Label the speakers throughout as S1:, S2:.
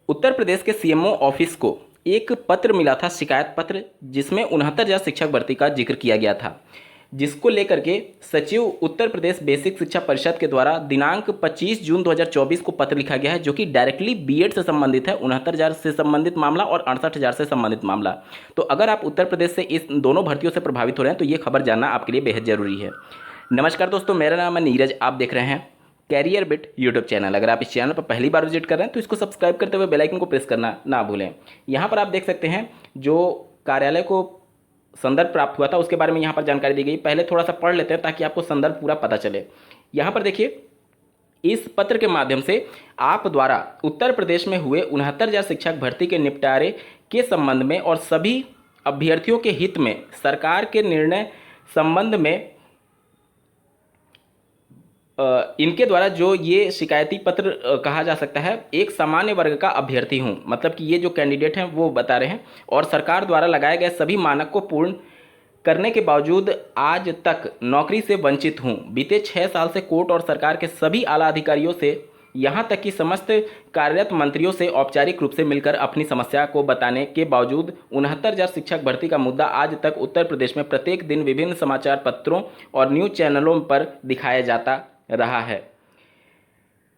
S1: उत्तर प्रदेश के CMO office को एक पत्र मिला था, शिकायत पत्र, जिसमें 69,000 शिक्षक भर्ती का जिक्र किया गया था, जिसको लेकर के सचिव उत्तर प्रदेश बेसिक शिक्षा परिषद के द्वारा दिनांक 25 जून 2024 को पत्र लिखा गया है, जो कि डायरेक्टली बीएड से संबंधित है। 69,000 से संबंधित मामला और 68,000 से संबंधित मामला। तो अगर आप उत्तर प्रदेश से इस दोनों भर्तियों से प्रभावित हो रहे हैं तो ये खबर जानना आपके लिए बेहद जरूरी है। नमस्कार दोस्तों, मेरा नाम है नीरज, आप देख रहे हैं कैरियर बिट यूट्यूब चैनल। अगर आप इस चैनल पर पहली बार विजिट कर रहे हैं तो इसको सब्सक्राइब करते हुए बेल आइकन को प्रेस करना ना भूलें। यहाँ पर आप देख सकते हैं जो कार्यालय को संदर्भ प्राप्त हुआ था उसके बारे में यहाँ पर जानकारी दी गई। पहले थोड़ा सा पढ़ लेते हैं ताकि आपको संदर्भ पूरा पता चले। यहाँ पर देखिए, इस पत्र के माध्यम से आप द्वारा उत्तर प्रदेश में हुए 69,000 शिक्षक भर्ती के निपटारे के संबंध में और सभी अभ्यर्थियों के हित में सरकार के निर्णय संबंध में इनके द्वारा जो ये शिकायती पत्र कहा जा सकता है, एक सामान्य वर्ग का अभ्यर्थी हूँ, मतलब कि ये जो कैंडिडेट हैं वो बता रहे हैं, और सरकार द्वारा लगाए गए सभी मानक को पूर्ण करने के बावजूद आज तक नौकरी से वंचित हूँ। बीते 6 साल से कोर्ट और सरकार के सभी आला अधिकारियों से यहाँ तक कि समस्त कार्यरत मंत्रियों से औपचारिक रूप से मिलकर अपनी समस्या को बताने के बावजूद 69,000 शिक्षक भर्ती का मुद्दा आज तक उत्तर प्रदेश में प्रत्येक दिन विभिन्न समाचार पत्रों और न्यूज चैनलों पर दिखाया जाता रहा है।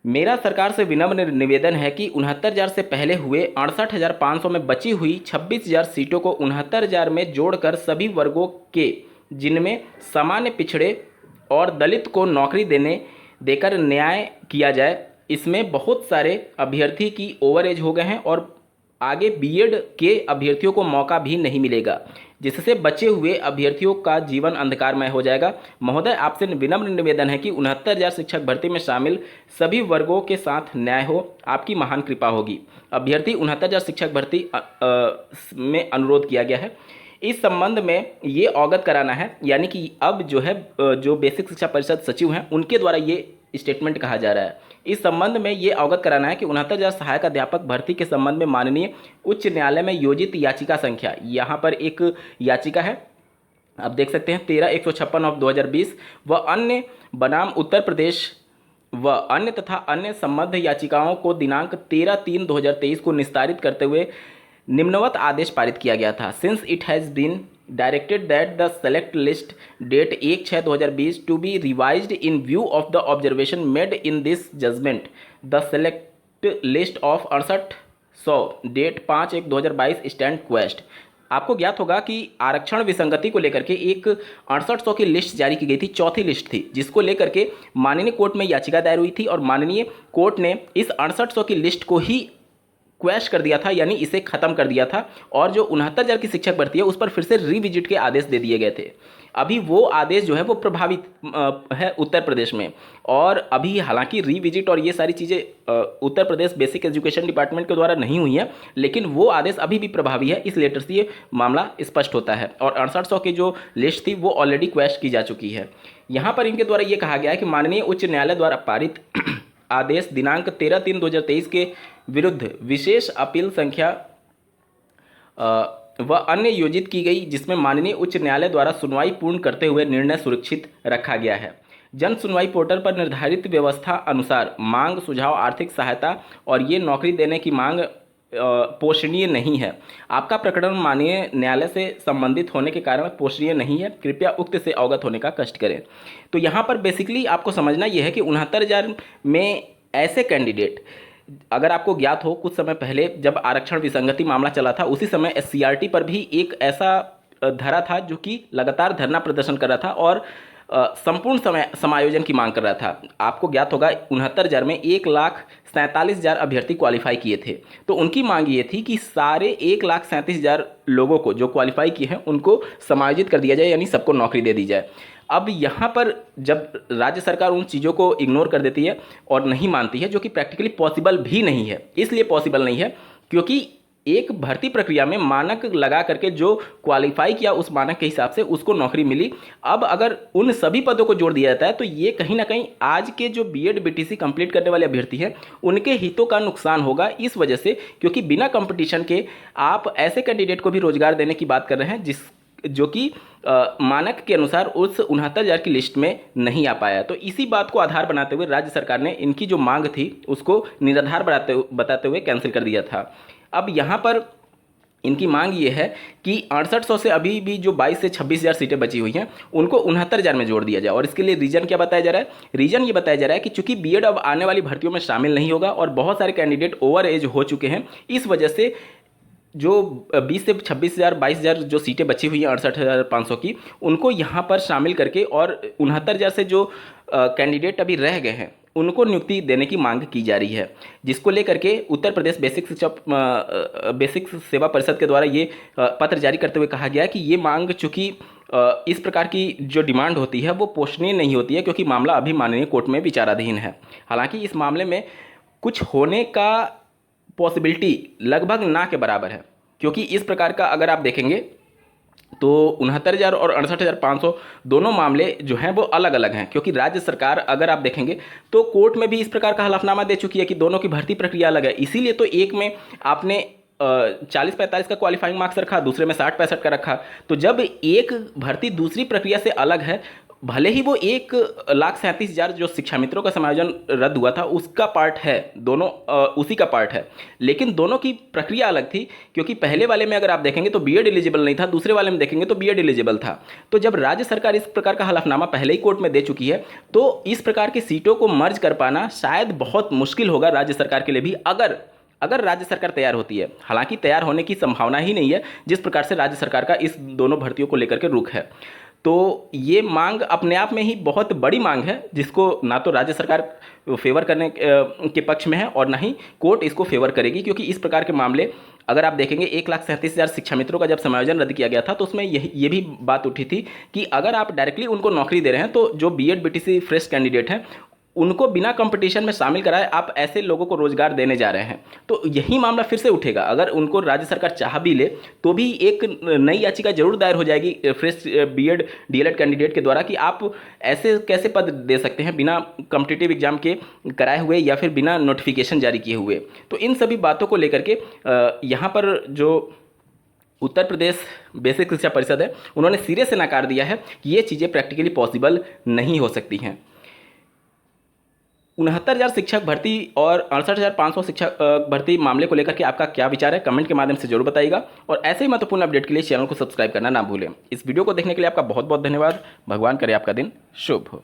S1: मेरा सरकार से विनम्र निवेदन है कि 69,000 से पहले हुए 68,500 में बची हुई 26,000 सीटों को 69,000 में जोड़कर सभी वर्गों के, जिनमें सामान्य पिछड़े और दलित को नौकरी देकर न्याय किया जाए। इसमें बहुत सारे अभ्यर्थी की ओवर एज हो गए हैं और आगे बीएड के अभ्यर्थियों को मौका भी नहीं मिलेगा, जिससे बचे हुए अभ्यर्थियों का जीवन अंधकारमय हो जाएगा। महोदय, आपसे विनम्र निवेदन है कि 69,000 शिक्षक भर्ती में शामिल सभी वर्गों के साथ न्याय हो, आपकी महान कृपा होगी। अभ्यर्थी 69,000 शिक्षक भर्ती में अनुरोध किया गया है। इस संबंध में ये अवगत कराना है, यानी कि अब जो है जो बेसिक शिक्षा परिषद सचिव हैं उनके द्वारा ये स्टेटमेंट कहा जा रहा है। इस संबंध में ये अवगत कराना है कि 69,000 सहायक अध्यापक भर्ती के संबंध में माननीय उच्च न्यायालय में योजित याचिका संख्या, यहाँ पर एक याचिका है, आप देख सकते हैं 13/156/2020 व अन्य बनाम उत्तर प्रदेश व अन्य तथा अन्य संबद्ध याचिकाओं को दिनांक 13/3/2023 को निस्तारित करते हुए निम्नवत आदेश पारित किया गया था। Since it has been directed that the select list date 1/6/2020 to be revised in view of the observation made in this judgment, the select list of 6800 date 5/1/2022 stand quest। आपको ज्ञात होगा कि आरक्षण विसंगति को लेकर के एक 6800 की लिस्ट जारी की गई थी, चौथी लिस्ट थी, जिसको लेकर के माननीय कोर्ट में याचिका दायर हुई थी और माननीय कोर्ट ने इस 6800 की लिस्ट को ही क्वैश कर दिया था, यानी इसे खत्म कर दिया था, और जो 69,000 की शिक्षक भर्ती है उस पर फिर से रिविजिट के आदेश दे दिए गए थे। अभी वो आदेश जो है वो प्रभावित है उत्तर प्रदेश में, और अभी हालांकि रिविजिट और ये सारी चीज़ें Uttar Pradesh basic education department के द्वारा नहीं हुई हैं, लेकिन वो आदेश अभी भी प्रभावी है। इस लेटर से ये मामला स्पष्ट होता है, और 6800 की जो लिस्ट थी वो ऑलरेडी क्वैश की जा चुकी है। यहाँ पर इनके द्वारा ये कहा गया है कि माननीय उच्च न्यायालय द्वारा पारित आदेश दिनांक 13/3/2023 के विरुद्ध विशेष अपील संख्या व अन्य योजित की गई, जिसमें माननीय उच्च न्यायालय द्वारा सुनवाई पूर्ण करते हुए निर्णय सुरक्षित रखा गया है। जन सुनवाई पोर्टल पर निर्धारित व्यवस्था अनुसार मांग, सुझाव, आर्थिक सहायता और ये नौकरी देने की मांग पोषणीय नहीं है। आपका प्रकरण माननीय न्यायालय से संबंधित होने के कारण पोषणीय नहीं है, कृपया उक्त से अवगत होने का कष्ट करें। तो यहाँ पर बेसिकली आपको समझना यह है कि 69,000 में ऐसे कैंडिडेट, अगर आपको ज्ञात हो कुछ समय पहले जब आरक्षण विसंगति मामला चला था उसी समय एससीईआरटी पर भी एक ऐसा धरा था जो कि लगातार धरना प्रदर्शन कर रहा था और संपूर्ण समायोजन की मांग कर रहा था। आपको ज्ञात होगा 69,000 में 1,47,000 अभ्यर्थी क्वालिफाई किए थे, तो उनकी मांग ये थी कि सारे 1,37,000 लोगों को जो क्वालिफाई किए हैं उनको समायोजित कर दिया जाए, यानी सबको नौकरी दे दी जाए। अब यहाँ पर जब राज्य सरकार उन चीज़ों को इग्नोर कर देती है और नहीं मानती है, जो कि प्रैक्टिकली पॉसिबल भी नहीं है, इसलिए पॉसिबल नहीं है क्योंकि एक भर्ती प्रक्रिया में मानक लगा करके जो क्वालिफाई किया उस मानक के हिसाब से उसको नौकरी मिली। अब अगर उन सभी पदों को जोड़ दिया जाता है तो ये कहीं ना कहीं आज के जो बीएड बीटीसी कंप्लीट करने वाले अभ्यर्थी हैं उनके हितों का नुकसान होगा, इस वजह से क्योंकि बिना कंपटीशन के आप ऐसे कैंडिडेट को भी रोजगार देने की बात कर रहे हैं जो कि मानक के अनुसार उस 69,000 की लिस्ट में नहीं आ पाया। तो इसी बात को आधार बनाते हुए राज्य सरकार ने इनकी जो मांग थी उसको निराधार बताते हुए कैंसिल कर दिया था। अब यहाँ पर इनकी मांग ये है कि 6800 से अभी भी जो 22 से 26,000 सीटें बची हुई हैं उनको 69,000 में जोड़ दिया जाए। और इसके लिए रीजन क्या बताया जा रहा है? रीजन ये बताया जा रहा है कि चूंकि बीएड अब आने वाली भर्तियों में शामिल नहीं होगा और बहुत सारे कैंडिडेट ओवर एज हो चुके हैं, इस वजह से जो 20 से 26,000 22,000 जो सीटें बची हुई हैं 68,500 की, उनको यहाँ पर शामिल करके और 69,000 से जो कैंडिडेट अभी रह गए हैं उनको नियुक्ति देने की मांग की जा रही है, जिसको लेकर के उत्तर प्रदेश बेसिक सेवा परिषद के द्वारा ये पत्र जारी करते हुए कहा गया है कि ये मांग चूँकि इस प्रकार की जो डिमांड होती है वो पोषणीय नहीं होती है, क्योंकि मामला अभी माननीय कोर्ट में विचाराधीन है। हालांकि इस मामले में कुछ होने का पॉसिबिलिटी लगभग ना के बराबर है, क्योंकि इस प्रकार का अगर आप देखेंगे तो 69,000 और 68,500 दोनों मामले जो हैं वो अलग अलग हैं, क्योंकि राज्य सरकार अगर आप देखेंगे तो कोर्ट में भी इस प्रकार का हलफनामा दे चुकी है कि दोनों की भर्ती प्रक्रिया अलग है। इसीलिए तो एक में आपने 40-45 का क्वालिफाइंग मार्क्स रखा, दूसरे में 60-65 का रखा। तो जब एक भर्ती दूसरी प्रक्रिया से अलग है, भले ही वो 1,37,000 जो शिक्षा मित्रों का समायोजन रद्द हुआ था उसका पार्ट है, दोनों उसी का पार्ट है, लेकिन दोनों की प्रक्रिया अलग थी। क्योंकि पहले वाले में अगर आप देखेंगे तो बीएड एलिजिबल नहीं था, दूसरे वाले में देखेंगे तो बीएड एलिजिबल था। तो जब राज्य सरकार इस प्रकार का हलफनामा पहले ही कोर्ट में दे चुकी है तो इस प्रकार की सीटों को मर्ज कर पाना शायद बहुत मुश्किल होगा राज्य सरकार के लिए भी, अगर राज्य सरकार तैयार होती है। हालांकि तैयार होने की संभावना ही नहीं है जिस प्रकार से राज्य सरकार का इस दोनों भर्तियों को लेकर के रुख है। तो ये मांग अपने आप में ही बहुत बड़ी मांग है, जिसको ना तो राज्य सरकार फेवर करने के पक्ष में है और ना ही कोर्ट इसको फेवर करेगी, क्योंकि इस प्रकार के मामले अगर आप देखेंगे 1,37,000 शिक्षा मित्रों का जब समायोजन रद्द किया गया था तो उसमें ये भी बात उठी थी कि अगर आप डायरेक्टली उनको नौकरी दे रहे हैं तो जो बीएड बीटीसी फ्रेश कैंडिडेट हैं उनको बिना कंपटीशन में शामिल कराए आप ऐसे लोगों को रोजगार देने जा रहे हैं। तो यही मामला फिर से उठेगा। अगर उनको राज्य सरकार चाह भी ले तो भी एक नई याचिका जरूर दायर हो जाएगी फ्रेश बीएड डीएलएड कैंडिडेट के द्वारा कि आप ऐसे कैसे पद दे सकते हैं बिना कॉम्पिटिटिव एग्जाम के कराए हुए या फिर बिना नोटिफिकेशन जारी किए हुए। तो इन सभी बातों को लेकर के यहाँ पर जो उत्तर प्रदेश बेसिक शिक्षा परिषद है उन्होंने सिरे से नकार दिया है कि ये चीज़ें प्रैक्टिकली पॉसिबल नहीं हो सकती हैं। 69,000 शिक्षक भर्ती और 68,500 शिक्षक भर्ती मामले को लेकर के आपका क्या विचार है, कमेंट के माध्यम से जरूर बताइएगा। और ऐसे ही महत्वपूर्ण अपडेट के लिए चैनल को सब्सक्राइब करना ना भूलें। इस वीडियो को देखने के लिए आपका बहुत बहुत धन्यवाद। भगवान करे आपका दिन शुभ हो।